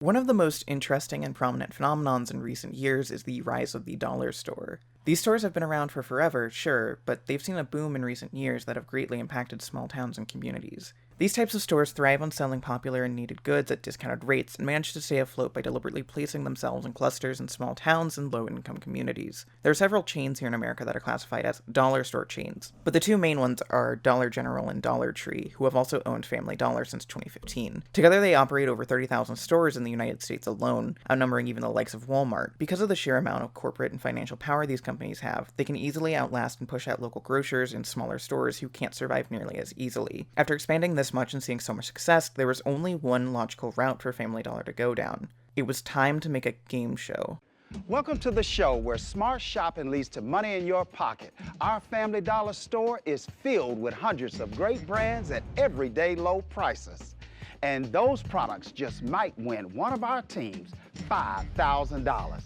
One of the most interesting and prominent phenomenons in recent years is the rise of the dollar store. These stores have been around for forever, sure, but they've seen a boom in recent years that have greatly impacted small towns and communities. These types of stores thrive on selling popular and needed goods at discounted rates and manage to stay afloat by deliberately placing themselves in clusters in small towns and low-income communities. There are several chains here in America that are classified as dollar store chains, but the two main ones are Dollar General and Dollar Tree, who have also owned Family Dollar since 2015. Together they operate over 30,000 stores in the United States alone, outnumbering even the likes of Walmart. Because of the sheer amount of corporate and financial power these companies have, they can easily outlast and push out local grocers and smaller stores who can't survive nearly as easily. After expanding this much and seeing so much success, there was only one logical route for Family Dollar to go down. It was time to make a game show. Welcome to the show where smart shopping leads to money in your pocket. Our Family Dollar store is filled with hundreds of great brands at everyday low prices. And those products just might win one of our teams $5,000.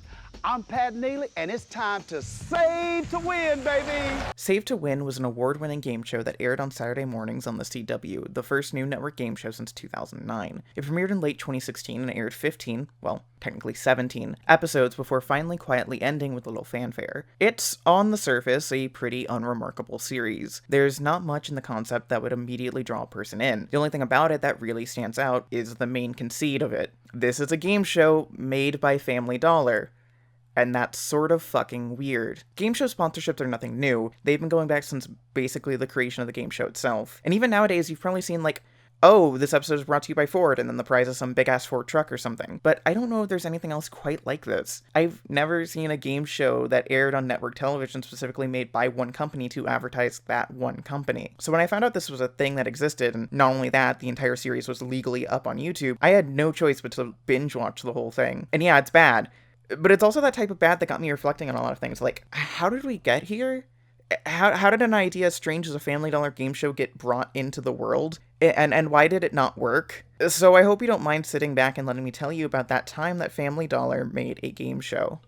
I'm Pat Neely, and it's time to save to win, baby! Save to Win was an award-winning game show that aired on Saturday mornings on the CW, the first new network game show since 2009. It premiered in late 2016 and aired 15, well, technically 17, episodes before finally quietly ending with a little fanfare. It's, on the surface, a pretty unremarkable series. There's not much in the concept that would immediately draw a person in. The only thing about it that really stands out is the main conceit of it. This is a game show made by Family Dollar. And that's sort of fucking weird. Game show sponsorships are nothing new. They've been going back since basically the creation of the game show itself. And even nowadays, you've probably seen like, oh, this episode is brought to you by Ford, and then the prize is some big-ass Ford truck or something. But I don't know if there's anything else quite like this. I've never seen a game show that aired on network television specifically made by one company to advertise that one company. So when I found out this was a thing that existed, and not only that, the entire series was legally up on YouTube, I had no choice but to binge watch the whole thing. And yeah, it's bad. But it's also that type of bad that got me reflecting on a lot of things, like, how did we get here? How did an idea as strange as a Family Dollar game show get brought into the world? And why did it not work? So I hope you don't mind sitting back and letting me tell you about that time that Family Dollar made a game show.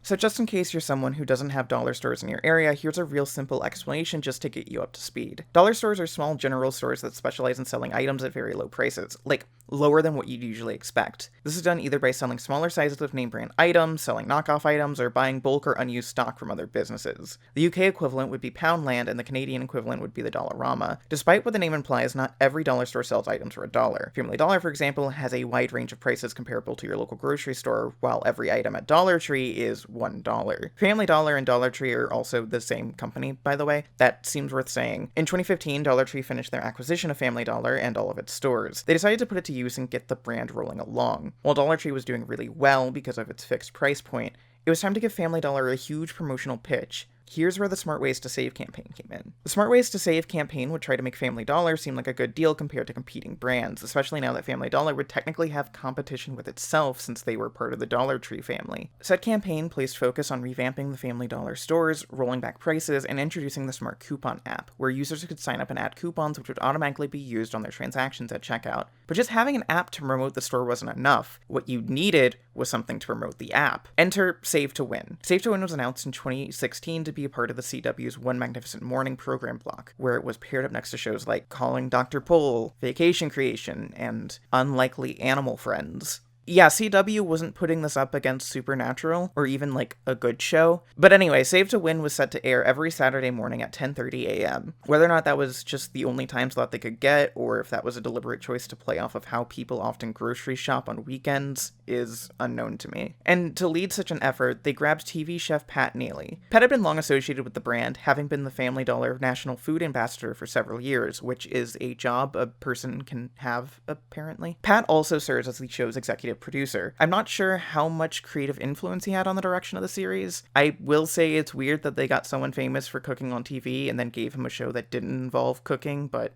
So just in case you're someone who doesn't have dollar stores in your area, here's a real simple explanation just to get you up to speed. Dollar stores are small general stores that specialize in selling items at very low prices, like lower than what you'd usually expect. This is done either by selling smaller sizes of name brand items, selling knockoff items, or buying bulk or unused stock from other businesses. The UK equivalent would be Poundland, and the Canadian equivalent would be the Dollarama. Despite what the name implies, not every dollar store sells items for $1. Family Dollar, for example, has a wide range of prices comparable to your local grocery store, while every item at Dollar Tree is $1. Family Dollar and Dollar Tree are also the same company, by the way. That seems worth saying. In 2015, Dollar Tree finished their acquisition of Family Dollar and all of its stores. They decided to put it to use and get the brand rolling along. While Dollar Tree was doing really well because of its fixed price point, it was time to give Family Dollar a huge promotional pitch. Here's where the Smart Ways to Save campaign came in. The Smart Ways to Save campaign would try to make Family Dollar seem like a good deal compared to competing brands, especially now that Family Dollar would technically have competition with itself since they were part of the Dollar Tree family. Said campaign placed focus on revamping the Family Dollar stores, rolling back prices, and introducing the Smart Coupon app, where users could sign up and add coupons which would automatically be used on their transactions at checkout. But just having an app to promote the store wasn't enough. What you needed was something to promote the app. Enter Save to Win. Save to Win was announced in 2016 to be a part of the CW's One Magnificent Morning program block, where it was paired up next to shows like Calling Dr. Pol, Vacation Creation, and Unlikely Animal Friends. Yeah, CW wasn't putting this up against Supernatural, or even, like, a good show. But anyway, Save to Win was set to air every Saturday morning at 10:30 a.m. Whether or not that was just the only time slot they could get, or if that was a deliberate choice to play off of how people often grocery shop on weekends, is unknown to me. And to lead such an effort, they grabbed TV chef Pat Neely. Pat had been long associated with the brand, having been the Family Dollar National Food Ambassador for several years, which is a job a person can have, apparently. Pat also serves as the show's executive producer. I'm not sure how much creative influence he had on the direction of the series. I will say it's weird that they got someone famous for cooking on TV and then gave him a show that didn't involve cooking, but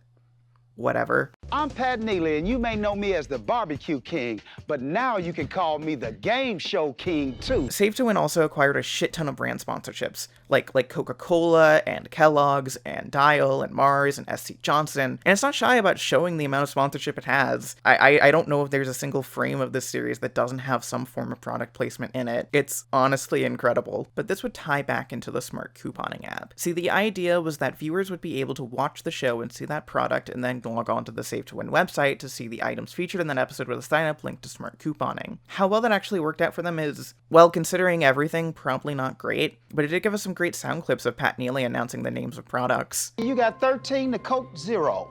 whatever. I'm Pat Neely, and you may know me as the Barbecue King, but now you can call me the Game Show King, too. Save to Win also acquired a shit ton of brand sponsorships. like Coca-Cola and Kellogg's and Dial and Mars and SC Johnson, and it's not shy about showing the amount of sponsorship it has. I don't know if there's a single frame of this series that doesn't have some form of product placement in it. It's honestly incredible. But this would tie back into the smart couponing app. See, the idea was that viewers would be able to watch the show and see that product and then log on to the Save to Win website to see the items featured in that episode with a sign-up link to smart couponing. How well that actually worked out for them is, well, considering everything, probably not great, but it did give us some great sound clips of Pat Neely announcing the names of products. You got 13 to Coke Zero.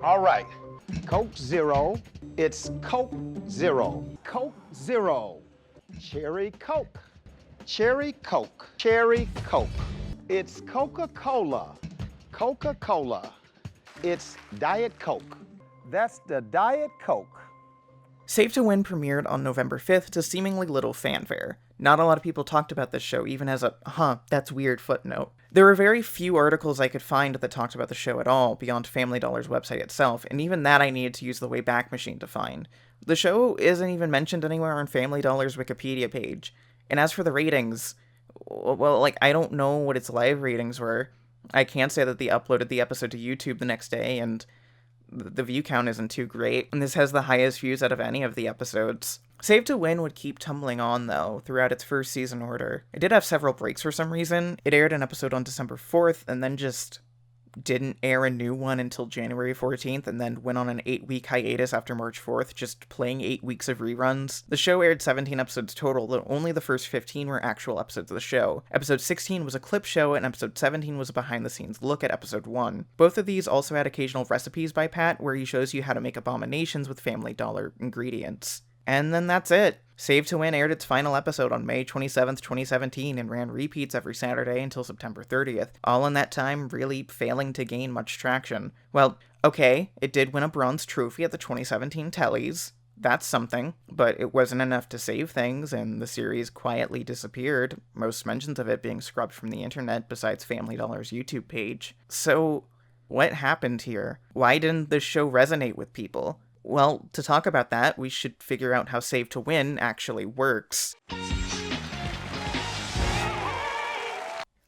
All right, Coke Zero, it's Coke Zero. Coke Zero, Cherry Coke, Cherry Coke, Cherry Coke. It's Coca-Cola, Coca-Cola. It's Diet Coke. That's the Diet Coke. Save to Win premiered on November 5th to seemingly little fanfare. Not a lot of people talked about this show, even as a, that's weird footnote. There were very few articles I could find that talked about the show at all, beyond Family Dollar's website itself, and even that I needed to use the Wayback Machine to find. The show isn't even mentioned anywhere on Family Dollar's Wikipedia page. And as for the ratings, well, I don't know what its live ratings were. I can say that they uploaded the episode to YouTube the next day, and the view count isn't too great, and this has the highest views out of any of the episodes. Save to Win would keep tumbling on, though, throughout its first season order. It did have several breaks for some reason. It aired an episode on December 4th, and then just didn't air a new one until January 14th, and then went on an 8-week hiatus after March 4th, just playing 8 weeks of reruns. The show aired 17 episodes total, though only the first 15 were actual episodes of the show. Episode 16 was a clip show, and episode 17 was a behind-the-scenes look at episode 1. Both of these also had occasional recipes by Pat, where he shows you how to make abominations with Family Dollar ingredients. And then that's it. Save to Win aired its final episode on May 27th, 2017, and ran repeats every Saturday until September 30th, all in that time really failing to gain much traction. Well, okay, it did win a bronze trophy at the 2017 Tellies. That's something, but it wasn't enough to save things, and the series quietly disappeared, most mentions of it being scrubbed from the internet besides Family Dollar's YouTube page. So, what happened here? Why didn't this show resonate with people? Well, to talk about that, we should figure out how Save to Win actually works.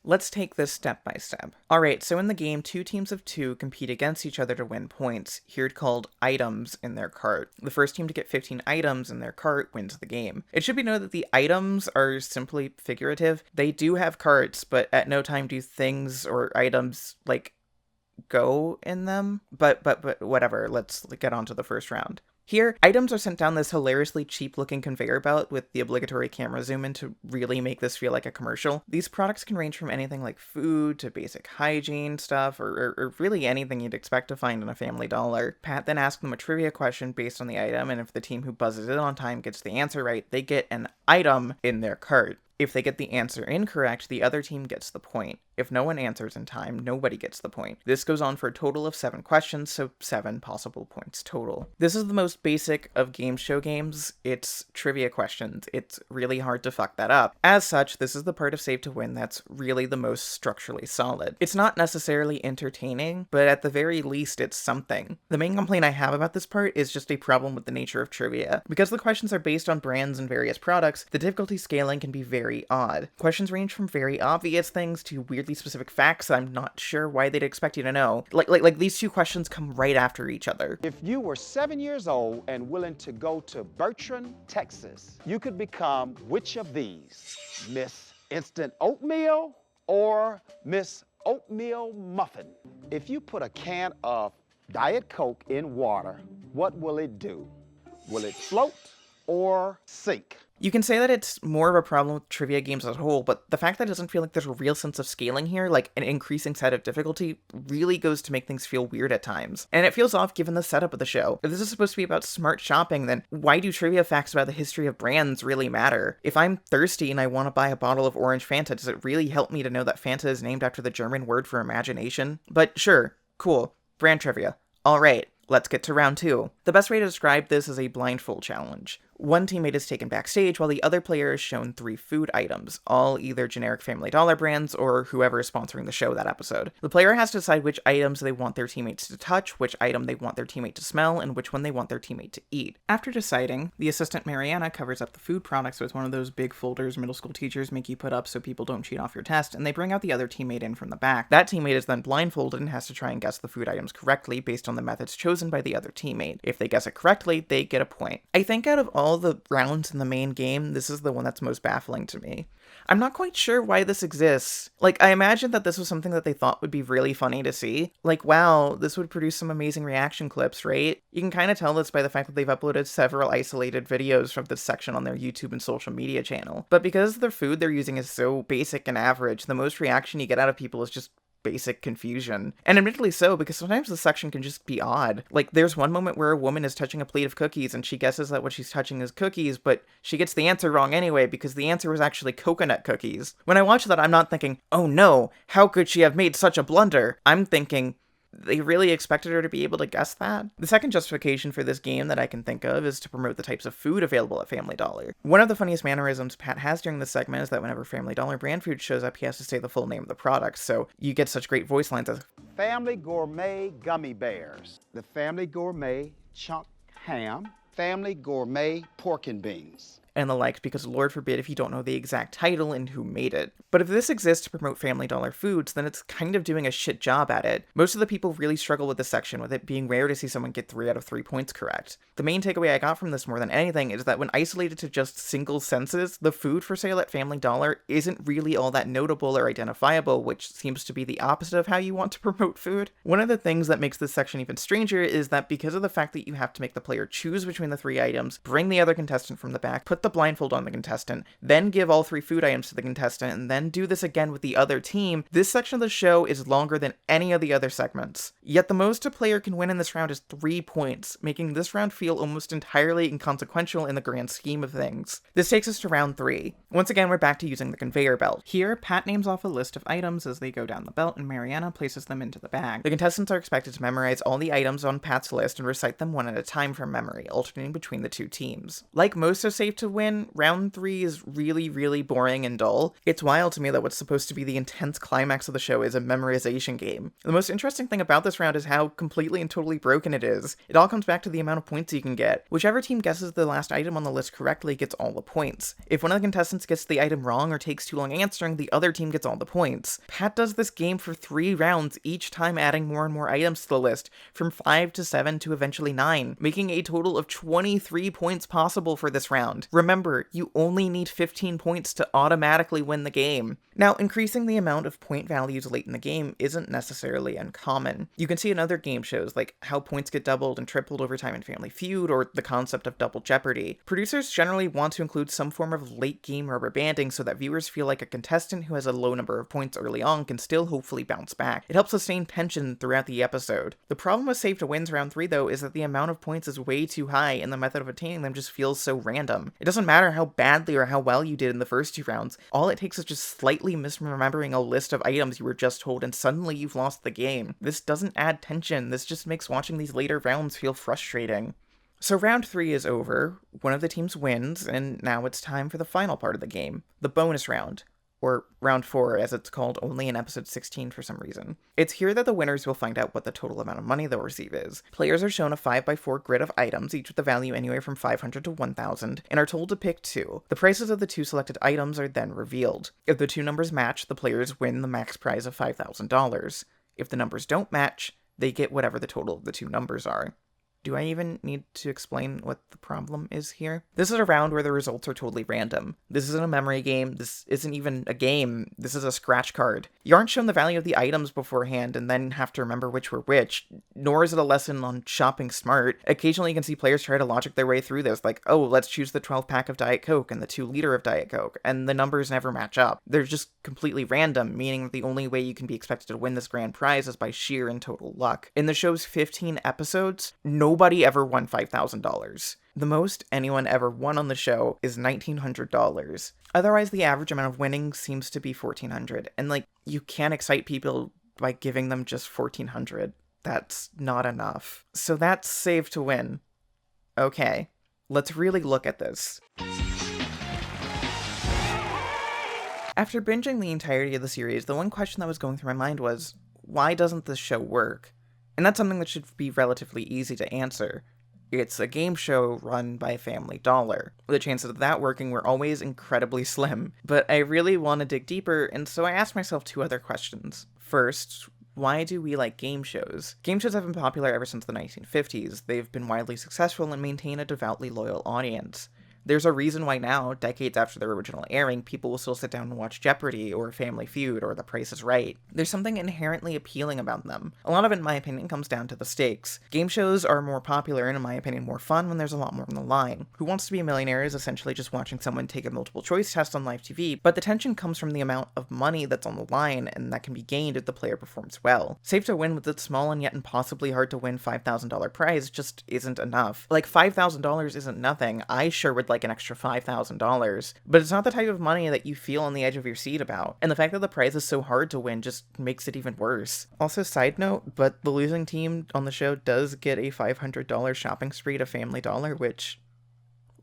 Let's take this step by step. Alright, so in the game, 2 teams of 2 compete against each other to win points, here called items in their cart. The first team to get 15 items in their cart wins the game. It should be noted that the items are simply figurative. They do have carts, but at no time do things or items, go in them, but whatever, let's get on to the first round. Here, items are sent down this hilariously cheap-looking conveyor belt with the obligatory camera zoom in to really make this feel like a commercial. These products can range from anything like food to basic hygiene stuff, or really anything you'd expect to find in a Family Dollar. Pat then asks them a trivia question based on the item, and if the team who buzzes in on time gets the answer right, they get an item in their cart. If they get the answer incorrect, the other team gets the point. If no one answers in time, nobody gets the point. This goes on for a total of 7 questions, so 7 possible points total. This is the most basic of game show games. It's trivia questions. It's really hard to fuck that up. As such, this is the part of Save to Win that's really the most structurally solid. It's not necessarily entertaining, but at the very least, it's something. The main complaint I have about this part is just a problem with the nature of trivia. Because the questions are based on brands and various products, the difficulty scaling can be very odd. Questions range from very obvious things to weirdly specific facts that I'm not sure why they'd expect you to know. Like these 2 questions come right after each other. If you were 7 years old and willing to go to Bertrand, Texas, you could become which of these? Miss Instant Oatmeal or Miss Oatmeal Muffin? If you put a can of Diet Coke in water, what will it do? Will it float or sink? You can say that it's more of a problem with trivia games as a whole, but the fact that it doesn't feel like there's a real sense of scaling here, like an increasing set of difficulty, really goes to make things feel weird at times. And it feels off given the setup of the show. If this is supposed to be about smart shopping, then why do trivia facts about the history of brands really matter? If I'm thirsty and I want to buy a bottle of orange Fanta, does it really help me to know that Fanta is named after the German word for imagination? But sure, cool, brand trivia. Alright. Let's get to round 2. The best way to describe this is a blindfold challenge. One teammate is taken backstage while the other player is shown 3 food items, all either generic Family Dollar brands or whoever is sponsoring the show that episode. The player has to decide which items they want their teammates to touch, which item they want their teammate to smell, and which one they want their teammate to eat. After deciding, the assistant Mariana covers up the food products with one of those big folders middle school teachers make you put up so people don't cheat off your test, and they bring out the other teammate in from the back. That teammate is then blindfolded and has to try and guess the food items correctly based on the methods chosen by the other teammate. If they guess it correctly, they get a point. I think out of all the rounds in the main game, this is the one that's most baffling to me. I'm not quite sure why this exists. Like, I imagine that this was something that they thought would be really funny to see. Like, wow, this would produce some amazing reaction clips, right? You can kind of tell this by the fact that they've uploaded several isolated videos from this section on their YouTube and social media channel. But because the food they're using is so basic and average, the most reaction you get out of people is just basic confusion. And admittedly so, because sometimes the section can just be odd. Like, there's one moment where a woman is touching a plate of cookies and she guesses that what she's touching is cookies, but she gets the answer wrong anyway because the answer was actually coconut cookies. When I watch that, I'm not thinking, oh no, how could she have made such a blunder? I'm thinking, they really expected her to be able to guess that? The second justification for this game that I can think of is to promote the types of food available at Family Dollar. One of the funniest mannerisms Pat has during this segment is that whenever Family Dollar brand food shows up, he has to say the full name of the product, so you get such great voice lines as Family Gourmet Gummy Bears, the Family Gourmet Chunk Ham, Family Gourmet Pork and Beans, and the like, because Lord forbid if you don't know the exact title and who made it. But if this exists to promote Family Dollar foods, then it's kind of doing a shit job at it. Most of the people really struggle with this section, with it being rare to see someone get 3 out of 3 points correct. The main takeaway I got from this more than anything is that when isolated to just single senses, the food for sale at Family Dollar isn't really all that notable or identifiable, which seems to be the opposite of how you want to promote food. One of the things that makes this section even stranger is that because of the fact that you have to make the player choose between the 3 items, bring the other contestant from the back, put the blindfold on the contestant, then give all 3 food items to the contestant, and then do this again with the other team, this section of the show is longer than any of the other segments. Yet the most a player can win in this round is 3 points, making this round feel almost entirely inconsequential in the grand scheme of things. This takes us to round 3. Once again, we're back to using the conveyor belt. Here, Pat names off a list of items as they go down the belt, and Mariana places them into the bag. The contestants are expected to memorize all the items on Pat's list and recite them one at a time from memory, alternating between the 2 teams. Like most of Save to Win, round 3 is really boring and dull. It's wild to me that what's supposed to be the intense climax of the show is a memorization game. The most interesting thing about this round is how completely and totally broken it is. It all comes back to the amount of points you can get. Whichever team guesses the last item on the list correctly gets all the points. If one of the contestants gets the item wrong or takes too long answering, the other team gets all the points. Pat does this game for 3 rounds, each time adding more and more items to the list, from 5 to 7 to eventually 9, making a total of 23 points possible for this round. Remember, you only need 15 points to automatically win the game. Now, increasing the amount of point values late in the game isn't necessarily uncommon. You can see in other game shows, like how points get doubled and tripled over time in Family Feud, or the concept of double jeopardy. Producers generally want to include some form of late game rubber banding so that viewers feel like a contestant who has a low number of points early on can still hopefully bounce back. It helps sustain tension throughout the episode. The problem with Save to Win's round 3 though is that the amount of points is way too high and the method of attaining them just feels so random. It doesn't matter how badly or how well you did in the first 2 rounds, all it takes is just slightly misremembering a list of items you were just told and suddenly you've lost the game. This doesn't add tension, this just makes watching these later rounds feel frustrating. So round 3 is over, one of the teams wins, and now it's time for the final part of the game, the bonus round. Or round 4 as it's called only in episode 16 for some reason. It's here that the winners will find out what the total amount of money they'll receive is. Players are shown a 5x4 grid of items, each with a value anywhere from 500 to 1000, and are told to pick 2. The prices of the 2 selected items are then revealed. If the 2 numbers match, the players win the max prize of $5,000. If the numbers don't match, they get whatever the total of the 2 numbers are. Do I even need to explain what the problem is here? This is a round where the results are totally random. This isn't a memory game, this isn't even a game, this is a scratch card. You aren't shown the value of the items beforehand and then have to remember which were which, nor is it a lesson on shopping smart. Occasionally you can see players try to logic their way through this, like, oh, let's choose the 12-pack of Diet Coke and the 2-liter of Diet Coke, and the numbers never match up. They're just completely random, meaning that the only way you can be expected to win this grand prize is by sheer and total luck. In the show's 15 episodes, nobody ever won $5,000. The most anyone ever won on the show is $1,900. Otherwise, the average amount of winning seems to be $1,400. And like, you can't excite people by giving them just $1,400. That's not enough. So that's Save to Win. Okay. Let's really look at this. After binging the entirety of the series, the one question that was going through my mind was, why doesn't this show work? And that's something that should be relatively easy to answer. It's a game show run by Family Dollar. The chances of that working were always incredibly slim, but I really want to dig deeper, and so I asked myself two other questions. First, why do we like game shows? Game shows have been popular ever since the 1950s. They've been widely successful and maintain a devoutly loyal audience. There's a reason why now, decades after their original airing, people will still sit down and watch Jeopardy, or Family Feud, or The Price is Right. There's something inherently appealing about them. A lot of it, in my opinion, comes down to the stakes. Game shows are more popular and, in my opinion, more fun when there's a lot more on the line. Who Wants to Be a Millionaire is essentially just watching someone take a multiple choice test on live TV, but the tension comes from the amount of money that's on the line and that can be gained if the player performs well. Safe to Win with its small and yet impossibly hard to win $5,000 prize just isn't enough. Like, $5,000 isn't nothing. I sure would like an extra $5,000, but it's not the type of money that you feel on the edge of your seat about, and the fact that the prize is so hard to win just makes it even worse. Also, side note, but the losing team on the show does get a $500 shopping spree to Family Dollar, which,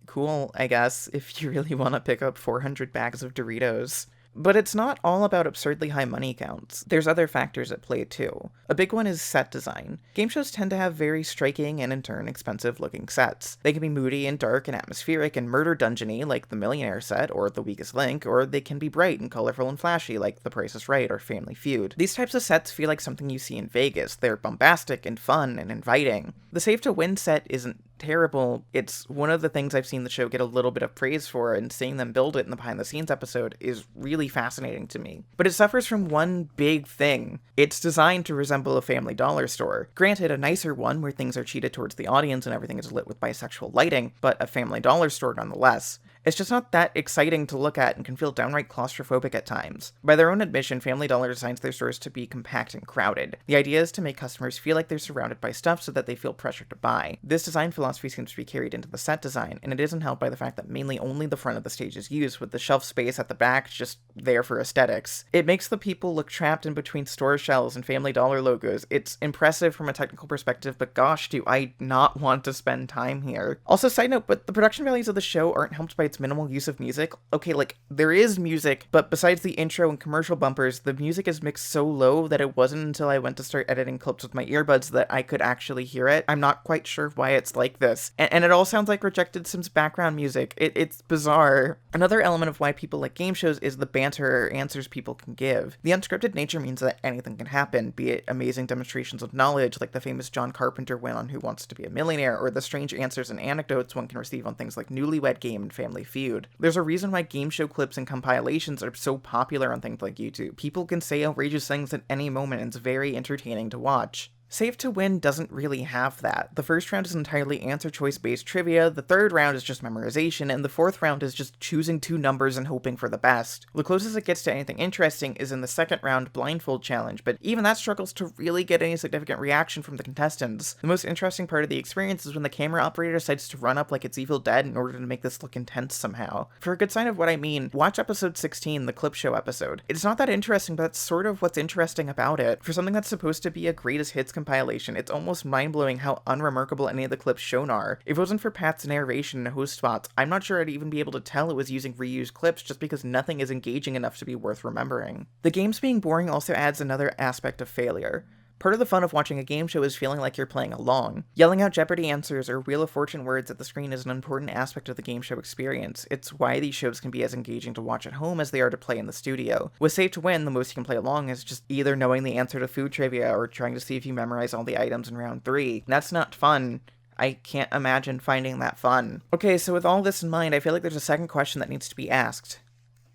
cool, I guess, if you really want to pick up 400 bags of Doritos. But it's not all about absurdly high money counts. There's other factors at play too. A big one is set design. Game shows tend to have very striking and in turn expensive looking sets. They can be moody and dark and atmospheric and murder dungeony like the Millionaire set or The Weakest Link, or they can be bright and colorful and flashy like The Price is Right or Family Feud. These types of sets feel like something you see in Vegas. They're bombastic and fun and inviting. The Safe to Win set isn't terrible. It's one of the things I've seen the show get a little bit of praise for, and seeing them build it in the behind the scenes episode is really fascinating to me. But it suffers from one big thing. It's designed to resemble a Family Dollar store. Granted, a nicer one where things are cheated towards the audience and everything is lit with bisexual lighting, but a Family Dollar store nonetheless. It's just not that exciting to look at and can feel downright claustrophobic at times. By their own admission, Family Dollar designs their stores to be compact and crowded. The idea is to make customers feel like they're surrounded by stuff so that they feel pressured to buy. This design philosophy seems to be carried into the set design, and it isn't helped by the fact that mainly only the front of the stage is used, with the shelf space at the back just there for aesthetics. It makes the people look trapped in between store shelves and Family Dollar logos. It's impressive from a technical perspective, but gosh, do I not want to spend time here. Also, side note, but the production values of the show aren't helped by its minimal use of music. Okay, like, there is music, but besides the intro and commercial bumpers, the music is mixed so low that it wasn't until I went to start editing clips with my earbuds that I could actually hear it. I'm not quite sure why it's like this. And it all sounds like rejected Sims background music. It's bizarre. Another element of why people like game shows is the banter or answers people can give. The unscripted nature means that anything can happen, be it amazing demonstrations of knowledge like the famous John Carpenter win on Who Wants to Be a Millionaire, or the strange answers and anecdotes one can receive on things like Newlywed Game and Family Feud. There's a reason why game show clips and compilations are so popular on things like YouTube. People can say outrageous things at any moment, and it's very entertaining to watch. Safe to Win doesn't really have that. The first round is entirely answer choice based trivia, the third round is just memorization, and the fourth round is just choosing two numbers and hoping for the best. The closest it gets to anything interesting is in the second round Blindfold challenge, but even that struggles to really get any significant reaction from the contestants. The most interesting part of the experience is when the camera operator decides to run up like it's Evil Dead in order to make this look intense somehow. For a good sign of what I mean, watch episode 16, the clip show episode. It's not that interesting, but that's sort of what's interesting about it. For something that's supposed to be a greatest hits compilation, it's almost mind-blowing how unremarkable any of the clips shown are. If it wasn't for Pat's narration and host spots, I'm not sure I'd even be able to tell it was using reused clips just because nothing is engaging enough to be worth remembering. The games being boring also adds another aspect of failure. Part of the fun of watching a game show is feeling like you're playing along. Yelling out Jeopardy answers or Wheel of Fortune words at the screen is an important aspect of the game show experience. It's why these shows can be as engaging to watch at home as they are to play in the studio. With Safe to Win, the most you can play along is just either knowing the answer to food trivia or trying to see if you memorize all the items in round 3. That's not fun. I can't imagine finding that fun. Okay, so with all this in mind, I feel like there's a second question that needs to be asked.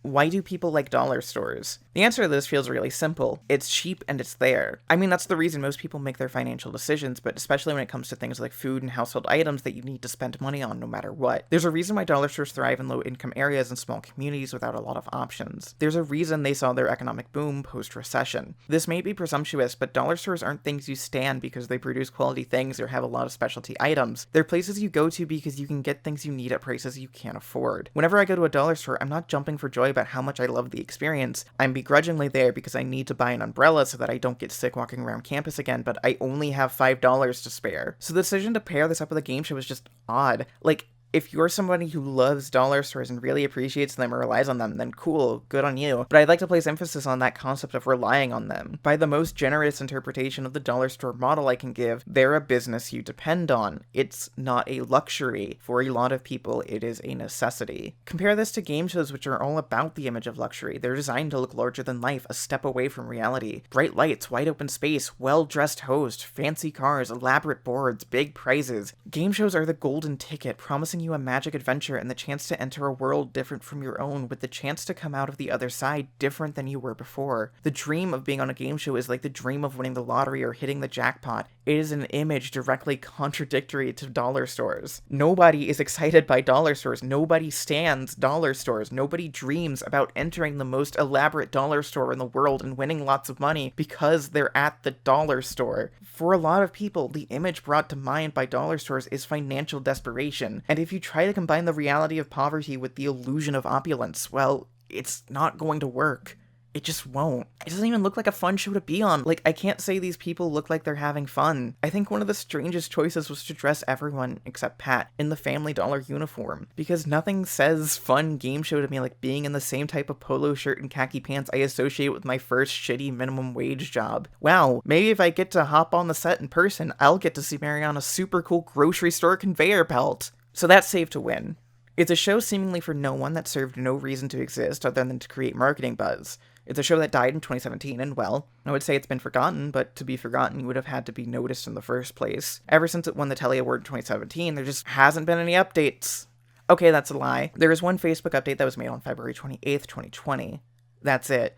Why do people like dollar stores? The answer to this feels really simple. It's cheap and it's there. I mean, that's the reason most people make their financial decisions, but especially when it comes to things like food and household items that you need to spend money on no matter what. There's a reason why dollar stores thrive in low-income areas and small communities without a lot of options. There's a reason they saw their economic boom post-recession. This may be presumptuous, but dollar stores aren't things you stand because they produce quality things or have a lot of specialty items. They're places you go to because you can get things you need at prices you can't afford. Whenever I go to a dollar store, I'm not jumping for joy about how much I love the experience. I'm begrudgingly there because I need to buy an umbrella so that I don't get sick walking around campus again, but I only have $5 to spare. So the decision to pair this up with a game show is just odd. Like, If you're somebody who loves dollar stores and really appreciates them or relies on them, then cool, good on you. But I'd like to place emphasis on that concept of relying on them. By the most generous interpretation of the dollar store model I can give, they're a business you depend on. It's not a luxury. For a lot of people, it is a necessity. Compare this to game shows, which are all about the image of luxury. They're designed to look larger than life, a step away from reality. Bright lights, wide open space, well-dressed host, fancy cars, elaborate boards, big prizes. Game shows are the golden ticket, promising you a magic adventure and the chance to enter a world different from your own, with the chance to come out of the other side different than you were before. The dream of being on a game show is like the dream of winning the lottery or hitting the jackpot. It is an image directly contradictory to dollar stores. Nobody is excited by dollar stores. Nobody stands dollar stores. Nobody dreams about entering the most elaborate dollar store in the world and winning lots of money because they're at the dollar store. For a lot of people, the image brought to mind by dollar stores is financial desperation. And if you try to combine the reality of poverty with the illusion of opulence, well, it's not going to work. It just won't. It doesn't even look like a fun show to be on. Like, I can't say these people look like they're having fun. I think one of the strangest choices was to dress everyone, except Pat, in the Family Dollar uniform. Because nothing says fun game show to me like being in the same type of polo shirt and khaki pants I associate with my first shitty minimum wage job. Wow, maybe if I get to hop on the set in person, I'll get to see Mary on a super cool grocery store conveyor belt. So that's Save to Win. It's a show seemingly for no one that served no reason to exist other than to create marketing buzz. It's a show that died in 2017, and well, I would say it's been forgotten, but to be forgotten, you would have had to be noticed in the first place. Ever since it won the Telly Award in 2017, there just hasn't been any updates. Okay, that's a lie. There is one Facebook update that was made on February 28th, 2020. That's it.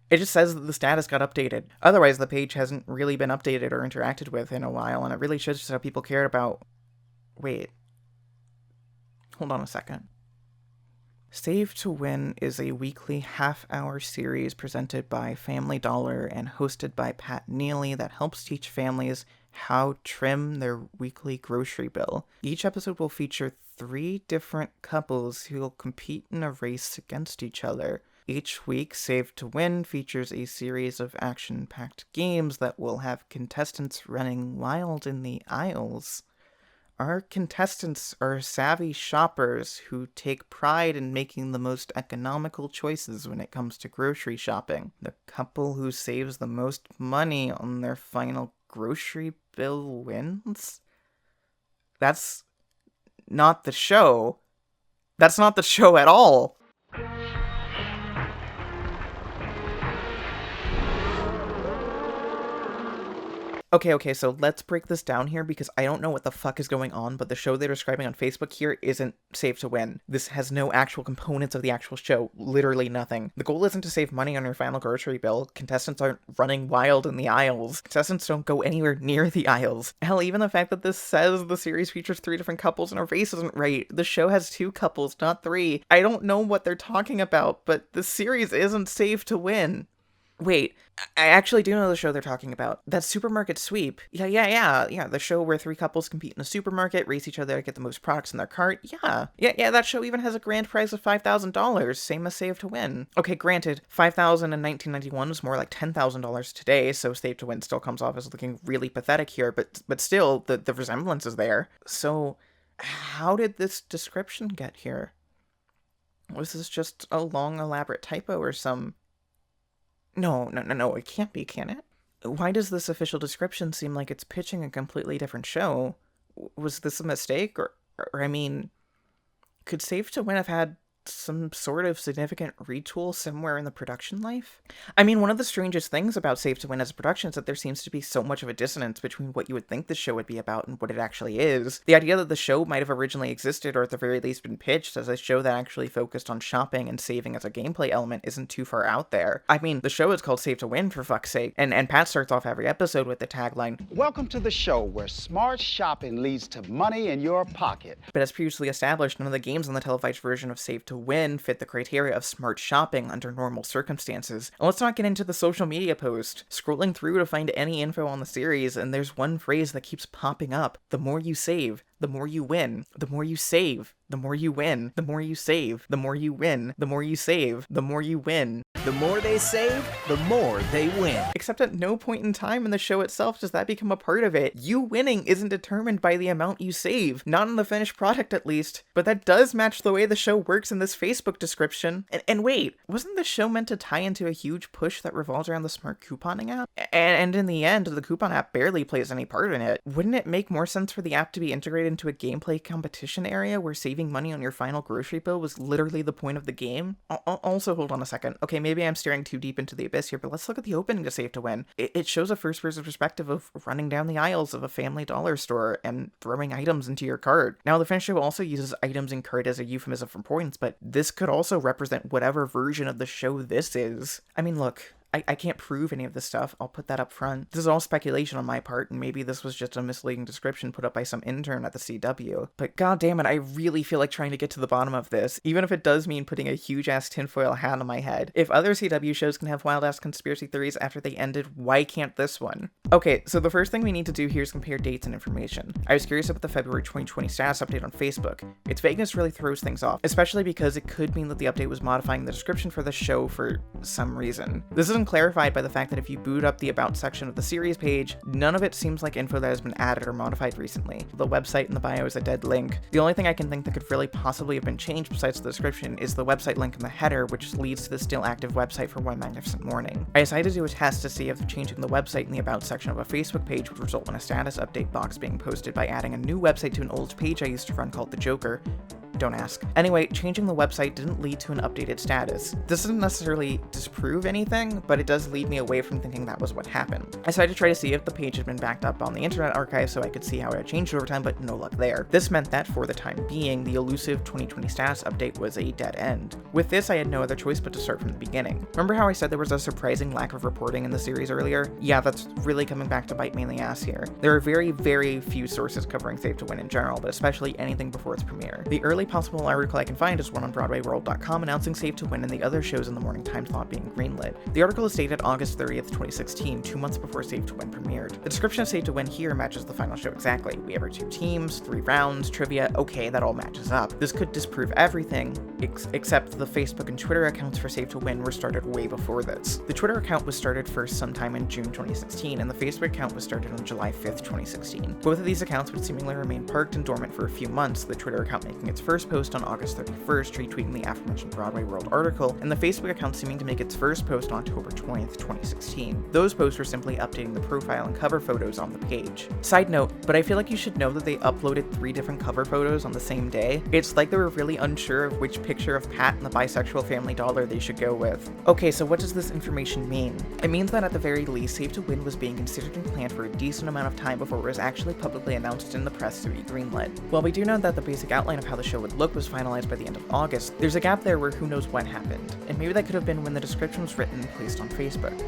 It just says that the status got updated. Otherwise, the page hasn't really been updated or interacted with in a while, and it really shows just how people cared about... Wait. Hold on a second. Save to Win is a weekly half-hour series presented by Family Dollar and hosted by Pat Neely that helps teach families how to trim their weekly grocery bill. Each episode will feature 3 different couples who will compete in a race against each other. Each week, Save to Win features a series of action-packed games that will have contestants running wild in the aisles. Our contestants are savvy shoppers who take pride in making the most economical choices when it comes to grocery shopping. The couple who saves the most money on their final grocery bill wins? That's not the show. That's not the show at all. Okay, so let's break this down here because I don't know what the fuck is going on, but the show they're describing on Facebook here isn't Save to Win. This has no actual components of the actual show, literally nothing. The goal isn't to save money on your final grocery bill. Contestants aren't running wild in the aisles. Contestants don't go anywhere near the aisles. Hell, even the fact that this says the series features 3 different couples in a race isn't right. The show has 2 couples, not 3. I don't know what they're talking about, but the series isn't Save to Win. Wait, I actually do know the show they're talking about. That's Supermarket Sweep. Yeah, the show where 3 couples compete in a supermarket, race each other to get the most products in their cart. Yeah, that show even has a grand prize of $5,000, same as Save to Win. Okay, granted, $5,000 in 1991 was more like $10,000 today, so Save to Win still comes off as looking really pathetic here, but still, the resemblance is there. So, how did this description get here? Was this just a long, elaborate typo or some... No, it can't be, can it? Why does this official description seem like it's pitching a completely different show? Was this a mistake? Or I mean, could Save to Win have had some sort of significant retool somewhere in the production life? I mean, one of the strangest things about Save to Win as a production is that there seems to be so much of a dissonance between what you would think the show would be about and what it actually is. The idea that the show might have originally existed, or at the very least been pitched as a show that actually focused on shopping and saving as a gameplay element, isn't too far out there. I mean, the show is called Save to Win, for fuck's sake, and Pat starts off every episode with the tagline, Welcome to the show where smart shopping leads to money in your pocket. But as previously established, none of the games on the televised version of Save to Win fit the criteria of smart shopping under normal circumstances. And let's not get into the social media post. Scrolling through to find any info on the series, and there's one phrase that keeps popping up. The more you save, the more you win. The more you save, the more you win. The more you save, the more you win. The more you save, the more you win. The more they save, the more they win. Except at no point in time in the show itself does that become a part of it. You winning isn't determined by the amount you save. Not in the finished product, at least. But that does match the way the show works in this Facebook description. And wait, wasn't the show meant to tie into a huge push that revolves around the smart couponing app? And in the end, the coupon app barely plays any part in it. Wouldn't it make more sense for the app to be integrated into a gameplay competition area where saving money on your final grocery bill was literally the point of the game? Also, hold on a second. Okay, maybe I'm staring too deep into the abyss here, but let's look at the opening to Save to Win. It shows a first-person perspective of running down the aisles of a family dollar store and throwing items into your cart. Now, the French show also uses items in cart as a euphemism for points, but this could also represent whatever version of the show this is. I mean, look, I can't prove any of this stuff. I'll put that up front. This is all speculation on my part, and maybe this was just a misleading description put up by some intern at the CW. But god damn it, I really feel like trying to get to the bottom of this, even if it does mean putting a huge-ass tinfoil hat on my head. If other CW shows can have wild-ass conspiracy theories after they ended, why can't this one? Okay, so the first thing we need to do here is compare dates and information. I was curious about the February 2020 status update on Facebook. Its vagueness really throws things off, especially because it could mean that the update was modifying the description for the show for some reason. This isn't clarified by the fact that if you boot up the About section of the series page, none of it seems like info that has been added or modified recently. The website in the bio is a dead link. The only thing I can think that could really possibly have been changed besides the description is the website link in the header, which leads to the still active website for One Magnificent Morning. I decided to do a test to see if changing the website in the About section of a Facebook page would result in a status update box being posted by adding a new website to an old page I used to run called The Joker. Don't ask. Anyway, changing the website didn't lead to an updated status. This doesn't necessarily disprove anything, but it does lead me away from thinking that was what happened. I decided to try to see if the page had been backed up on the Internet Archive so I could see how it had changed over time, but no luck there. This meant that for the time being, the elusive 2020 status update was a dead end. With this, I had no other choice but to start from the beginning. Remember how I said there was a surprising lack of reporting in the series earlier? Yeah, that's really coming back to bite me in the ass here. There are very, very few sources covering Save to Win in general, but especially anything before its premiere. The early possible article I can find is one on BroadwayWorld.com announcing Save to Win and the other shows in the morning time slot being greenlit. The article is dated August 30th, 2016, 2 months before Save to Win premiered. The description of Save to Win here matches the final show exactly. We have our 2 teams, 3 rounds, trivia, okay, that all matches up. This could disprove everything, except the Facebook and Twitter accounts for Save to Win were started way before this. The Twitter account was started first sometime in June 2016, and the Facebook account was started on July 5th, 2016. Both of these accounts would seemingly remain parked and dormant for a few months, the Twitter account making its first post on August 31st, retweeting the aforementioned Broadway World article, and the Facebook account seeming to make its first post on October 20th, 2016. Those posts were simply updating the profile and cover photos on the page. Side note, but I feel like you should know that they uploaded 3 different cover photos on the same day. It's like they were really unsure of which picture of Pat and the bisexual family dollar they should go with. Okay, so what does this information mean? It means that at the very least, Save to Win was being considered and planned for a decent amount of time before it was actually publicly announced in the press to be greenlit. While we do know that the basic outline of how the show would look was finalized by the end of August, there's a gap there where who knows what happened, and maybe that could have been when the description was written and placed on Facebook.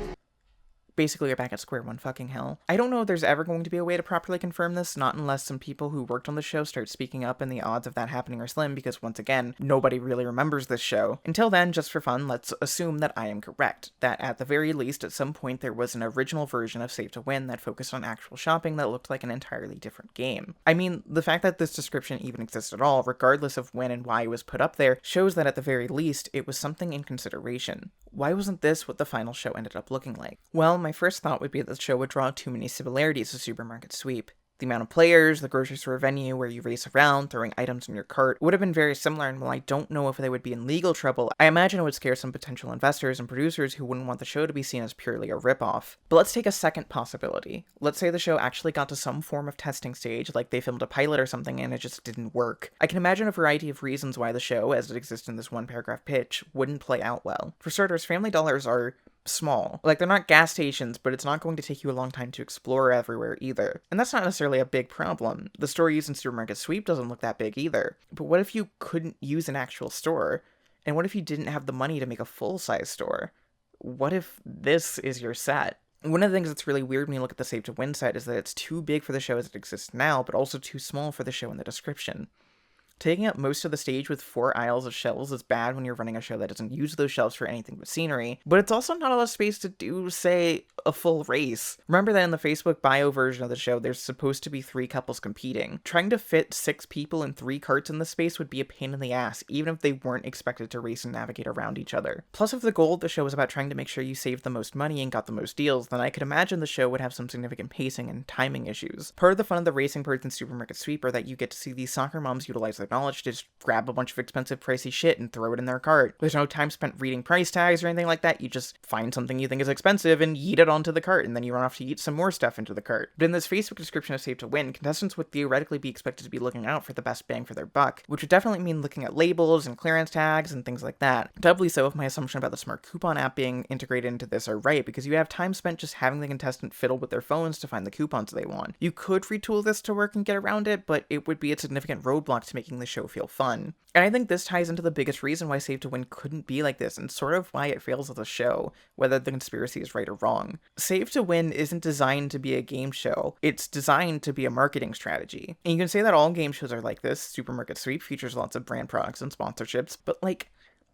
Basically, you're back at square one, fucking hell. I don't know if there's ever going to be a way to properly confirm this, not unless some people who worked on the show start speaking up, and the odds of that happening are slim because, once again, nobody really remembers this show. Until then, just for fun, let's assume that I am correct, that at the very least, at some point there was an original version of Save to Win that focused on actual shopping that looked like an entirely different game. I mean, the fact that this description even exists at all, regardless of when and why it was put up there, shows that at the very least, it was something in consideration. Why wasn't this what the final show ended up looking like? Well, my first thought would be that the show would draw too many similarities to Supermarket Sweep. The amount of players, the grocery store venue where you race around, throwing items in your cart would have been very similar, and while I don't know if they would be in legal trouble, I imagine it would scare some potential investors and producers who wouldn't want the show to be seen as purely a ripoff. But let's take a second possibility. Let's say the show actually got to some form of testing stage, like they filmed a pilot or something and it just didn't work. I can imagine a variety of reasons why the show, as it exists in this one-paragraph pitch, wouldn't play out well. For starters, Family Dollars are small. Like, they're not gas stations, but it's not going to take you a long time to explore everywhere either. And that's not necessarily a big problem. The store used in Supermarket Sweep doesn't look that big either. But what if you couldn't use an actual store? And what if you didn't have the money to make a full-size store? What if this is your set? One of the things that's really weird when you look at the Save to Win set is that it's too big for the show as it exists now, but also too small for the show in the description. Taking up most of the stage with 4 aisles of shelves is bad when you're running a show that doesn't use those shelves for anything but scenery, but it's also not a lot of space to do, say, a full race. Remember that in the Facebook bio version of the show, there's supposed to be 3 couples competing. Trying to fit 6 people in 3 carts in this space would be a pain in the ass, even if they weren't expected to race and navigate around each other. Plus, if the goal of the show was about trying to make sure you saved the most money and got the most deals, then I could imagine the show would have some significant pacing and timing issues. Part of the fun of the racing parts in Supermarket Sweep are that you get to see these soccer moms utilize their knowledge to just grab a bunch of expensive pricey shit and throw it in their cart. There's no time spent reading price tags or anything like that. You just find something you think is expensive and yeet it onto the cart, and then you run off to yeet some more stuff into the cart. But in this Facebook description of Save to Win, contestants would theoretically be expected to be looking out for the best bang for their buck, which would definitely mean looking at labels and clearance tags and things like that. Doubly so if my assumption about the smart coupon app being integrated into this are right, because you have time spent just having the contestant fiddle with their phones to find the coupons they want. You could retool this to work and get around it, but it would be a significant roadblock to making the show feel fun. And I think this ties into the biggest reason why Save to Win couldn't be like this, and sort of why it fails as a show, whether the conspiracy is right or wrong. Save to Win isn't designed to be a game show, it's designed to be a marketing strategy. And you can say that all game shows are like this. Supermarket Sweep features lots of brand products and sponsorships, but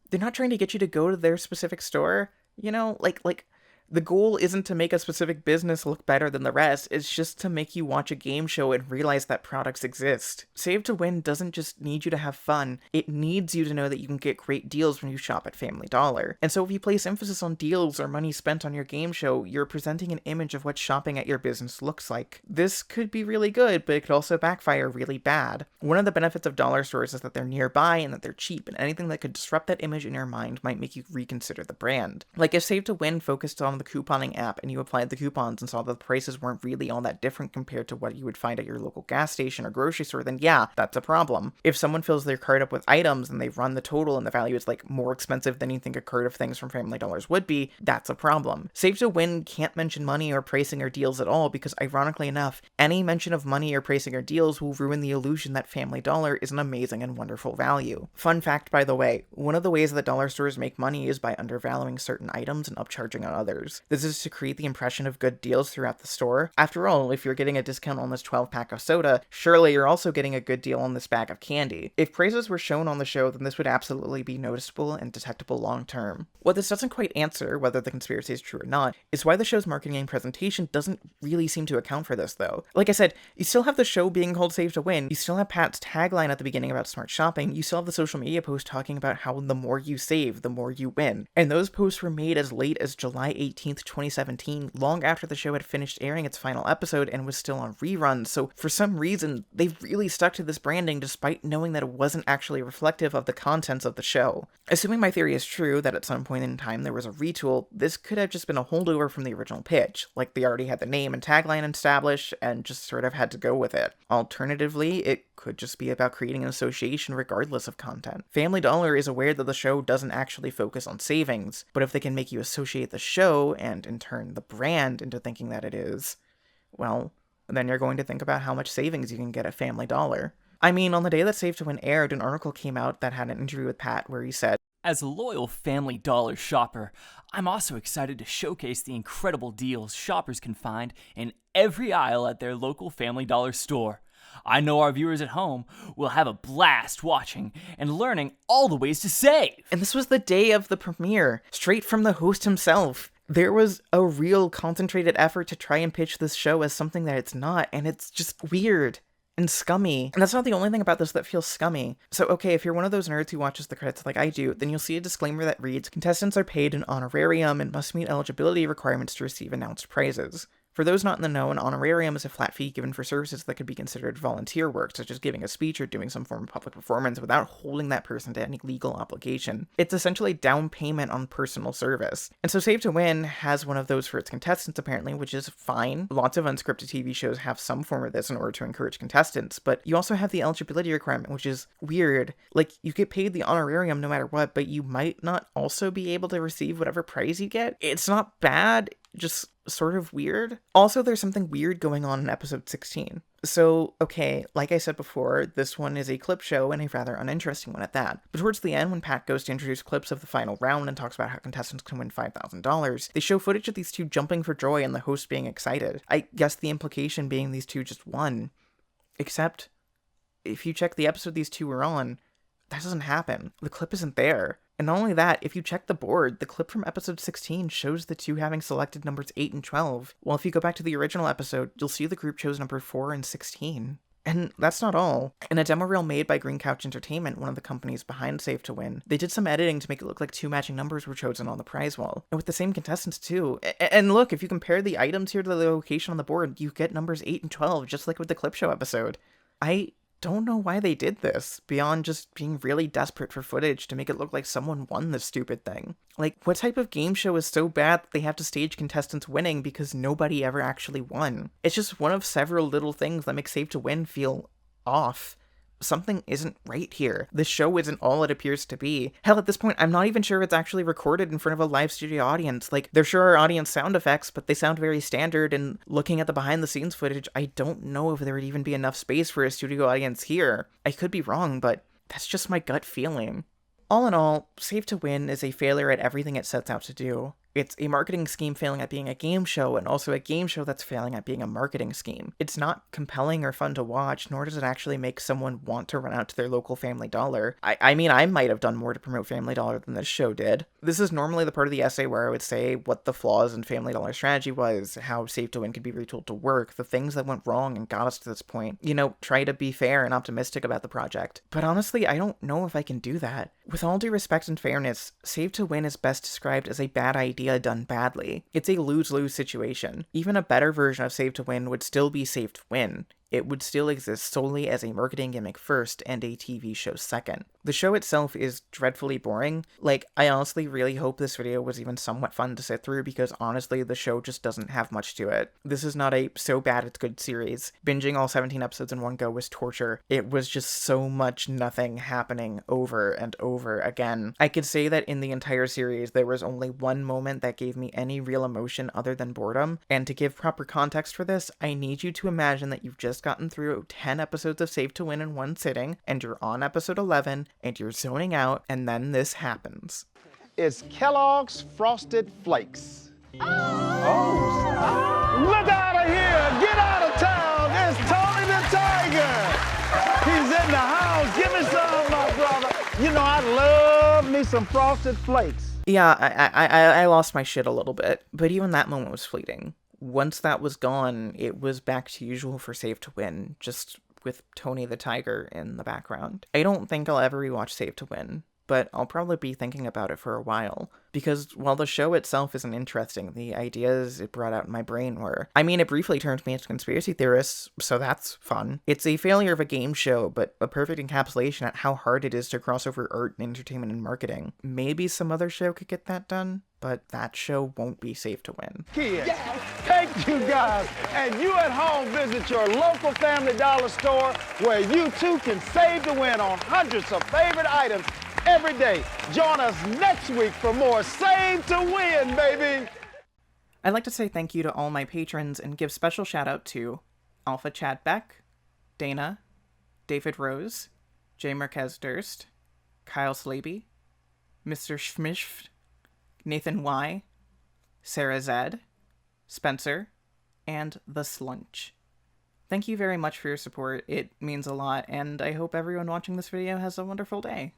they're not trying to get you to go to their specific store, you know? The goal isn't to make a specific business look better than the rest, it's just to make you watch a game show and realize that products exist. Save to Win doesn't just need you to have fun, it needs you to know that you can get great deals when you shop at Family Dollar. And so if you place emphasis on deals or money spent on your game show, you're presenting an image of what shopping at your business looks like. This could be really good, but it could also backfire really bad. One of the benefits of dollar stores is that they're nearby and that they're cheap, and anything that could disrupt that image in your mind might make you reconsider the brand. Like if Save to Win focused on the couponing app and you applied the coupons and saw that the prices weren't really all that different compared to what you would find at your local gas station or grocery store, then yeah, that's a problem. If someone fills their cart up with items and they run the total and the value is more expensive than you think a cart of things from Family Dollars would be, that's a problem. Save to Win can't mention money or pricing or deals at all because, ironically enough, any mention of money or pricing or deals will ruin the illusion that Family Dollar is an amazing and wonderful value. Fun fact, by the way, one of the ways that dollar stores make money is by undervaluing certain items and upcharging on others. This is to create the impression of good deals throughout the store. After all, if you're getting a discount on this 12-pack of soda, surely you're also getting a good deal on this bag of candy. If prices were shown on the show, then this would absolutely be noticeable and detectable long term. What this doesn't quite answer, whether the conspiracy is true or not, is why the show's marketing and presentation doesn't really seem to account for this, though. Like I said, you still have the show being called Save to Win, you still have Pat's tagline at the beginning about smart shopping, you still have the social media post talking about how the more you save, the more you win. And those posts were made as late as July 18th, 2017, long after the show had finished airing its final episode and was still on reruns, so for some reason, they really stuck to this branding despite knowing that it wasn't actually reflective of the contents of the show. Assuming my theory is true, that at some point in time there was a retool, this could have just been a holdover from the original pitch, like they already had the name and tagline established and just sort of had to go with it. Alternatively, it could just be about creating an association regardless of content. Family Dollar is aware that the show doesn't actually focus on savings, but if they can make you associate the show, and in turn the brand, into thinking that it is, well, then you're going to think about how much savings you can get at Family Dollar. I mean, on the day that Save to Win aired, an article came out that had an interview with Pat where he said, "As a loyal Family Dollar shopper, I'm also excited to showcase the incredible deals shoppers can find in every aisle at their local Family Dollar store. I know our viewers at home will have a blast watching and learning all the ways to save." And this was the day of the premiere, straight from the host himself. There was a real concentrated effort to try and pitch this show as something that it's not, and it's just weird and scummy. And that's not the only thing about this that feels scummy. So okay, if you're one of those nerds who watches the credits like I do, then you'll see a disclaimer that reads, "Contestants are paid an honorarium and must meet eligibility requirements to receive announced prizes." For those not in the know, an honorarium is a flat fee given for services that could be considered volunteer work, such as giving a speech or doing some form of public performance without holding that person to any legal obligation. It's essentially down payment on personal service. And so Save to Win has one of those for its contestants, apparently, which is fine. Lots of unscripted TV shows have some form of this in order to encourage contestants, but you also have the eligibility requirement, which is weird. Like, you get paid the honorarium no matter what, but you might not also be able to receive whatever prize you get. It's not bad, just sort of weird. Also, there's something weird going on in episode 16. So, okay, like I said before, this one is a clip show and a rather uninteresting one at that. But towards the end, when Pat goes to introduce clips of the final round and talks about how contestants can win $5,000, they show footage of these two jumping for joy and the host being excited. I guess the implication being these two just won. Except, if you check the episode these two were on, that doesn't happen. The clip isn't there. And not only that, if you check the board, the clip from episode 16 shows the two having selected numbers 8 and 12. While if you go back to the original episode, you'll see the group chose number 4 and 16. And that's not all. In a demo reel made by Green Couch Entertainment, one of the companies behind Save to Win, they did some editing to make it look like 2 matching numbers were chosen on the prize wall. And with the same contestants too. And look, if you compare the items here to the location on the board, you get numbers 8 and 12, just like with the clip show episode. I don't know why they did this, beyond just being really desperate for footage to make it look like someone won this stupid thing. Like, what type of game show is so bad that they have to stage contestants winning because nobody ever actually won? It's just one of several little things that make Save to Win feel off. Something isn't right here. This show isn't all it appears to be. Hell, at this point, I'm not even sure it's actually recorded in front of a live studio audience. Like, there sure are audience sound effects, but they sound very standard, and looking at the behind-the-scenes footage, I don't know if there would even be enough space for a studio audience here. I could be wrong, but that's just my gut feeling. All in all, Save to Win is a failure at everything it sets out to do. It's a marketing scheme failing at being a game show, and also a game show that's failing at being a marketing scheme. It's not compelling or fun to watch, nor does it actually make someone want to run out to their local Family Dollar. I mean, I might have done more to promote Family Dollar than this show did. This is normally the part of the essay where I would say what the flaws in Family Dollar strategy was, how Save to Win could be retooled to work, the things that went wrong and got us to this point. You know, try to be fair and optimistic about the project. But honestly, I don't know if I can do that. With all due respect and fairness, Save to Win is best described as a bad idea done badly. It's a lose-lose situation. Even a better version of Save to Win would still be Save to Win. It would still exist solely as a marketing gimmick first and a TV show second. The show itself is dreadfully boring. Like, I honestly really hope this video was even somewhat fun to sit through, because honestly, the show just doesn't have much to it. This is not a so bad it's good series. Binging all 17 episodes in one go was torture. It was just so much nothing happening over and over again. I could say that in the entire series, there was only one moment that gave me any real emotion other than boredom, and to give proper context for this, I need you to imagine that you've just gotten through 10 episodes of Save to Win in one sitting, and you're on episode 11, and you're zoning out, and then this happens. It's Kellogg's Frosted Flakes. Oh, look out of here! Get out of town! It's Tony the Tiger! He's in the house! Give me some, my brother! You know, I love me some Frosted Flakes. Yeah, I lost my shit a little bit, but even that moment was fleeting. Once that was gone, it was back to usual for Save to Win, just with Tony the Tiger in the background. I don't think I'll ever rewatch Save to Win, but I'll probably be thinking about it for a while, because while the show itself isn't interesting, the ideas it brought out in my brain were. I mean, it briefly turned me into conspiracy theorists, so that's fun. It's a failure of a game show, but a perfect encapsulation at how hard it is to cross over art and entertainment and marketing. Maybe some other show could get that done, but that show won't be Save to Win. Kids, thank you guys. And you at home, visit your local Family Dollar store where you too can save to win on hundreds of favorite items every day. Join us next week for more Save to Win, baby. I'd like to say thank you to all my patrons and give special shout out to Alpha Chad Beck, Dana, David Rose, J. Marquez Durst, Kyle Slaby, Mr. Schmishft, Nathan Y, Sarah Zed, Spencer, and The Slunch. Thank you very much for your support. It means a lot, and I hope everyone watching this video has a wonderful day.